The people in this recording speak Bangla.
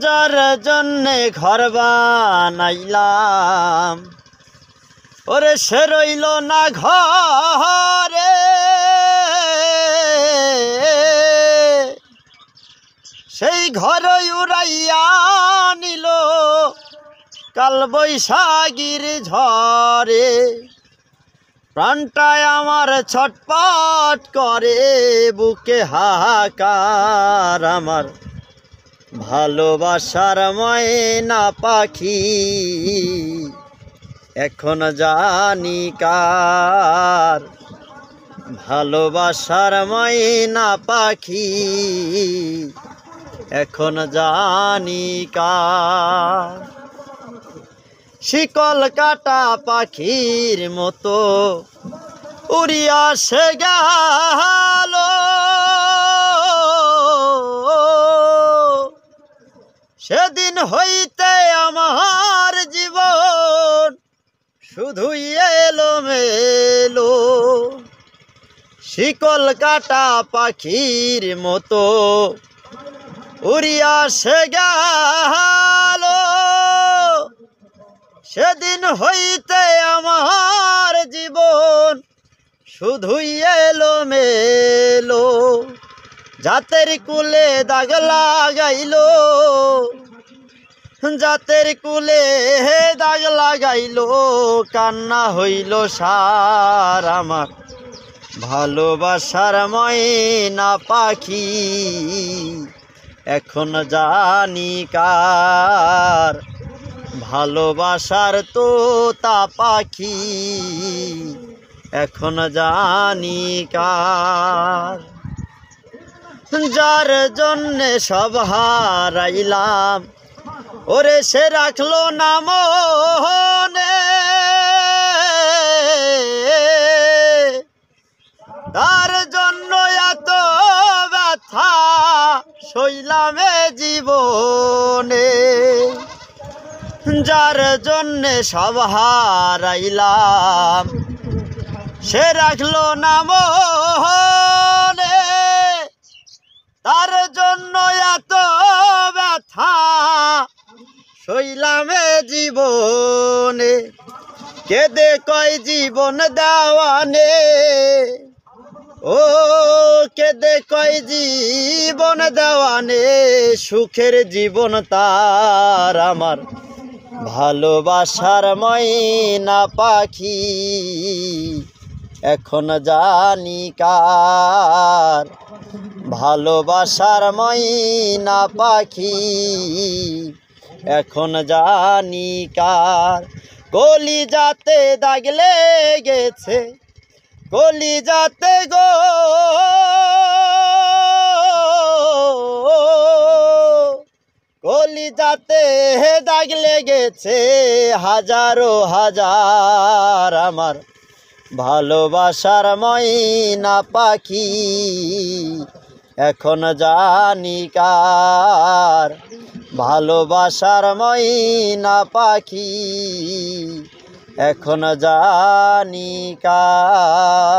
যার জন্যে ঘর বানাইলাম ওরে সে রইল না ঘরে, সেই ঘরই উড়াইয়া নিল কাল বৈশাখীর ঝড়ে। প্রাণটায় আমার ছটপট করে, বুকে হাহাকার আমার ভালোবাসার ময়না পাখি এখন জানি কার। ভালোবাসার ময়না পাখি এখন জানি কার। শিকল কাটা পাখির মতো উড়িয়া সে গেল, সেদিন হইতে আমার জীবন শুধুই এলোমেলো। শিকল কাটা পাখির মতো উড়িয়া সে গেল, সেদিন হইতে আমার জীবন শুধুই এলোমেলো। জাতের কুলে দাগ লাগাইল, জাতের কুলে দাগ লাগাইল, কান্না হইল সার আমার ভালোবাসার ময়না পাখি এখন জানি কার। ভালোবাসার তোতা পাখি এখন জানি কার। যার জন্যে সব হারাইলাম ওরে সে রাখলো না মনে, তার জন্য এত ব্যথা সইলামে জীবনে। যার জন্যে সব হারাইলাম সে রাখলো না মনে, তার জন্য এত ব্যথা সইলামে জীবনে। কেঁদে কয় জীবন দেওয়ানে, ও কেঁদে কয় জীবন দেওয়ানে, সুখের জীবন তার আমার ভালোবাসার ময়না পাখি এখন জানি কার। ভালোবাসার ময়না পাখি এখন জানি কার। কলিজাতে দাগ লেগেছে, কলিজাতে গো, কলিজাতে দাগ লেগেছে হাজারো হাজার আমার ভালোবাসার ময়না পাখি এখন জানি কার। ভালোবাসার ময়না পাখি এখন জানি কার।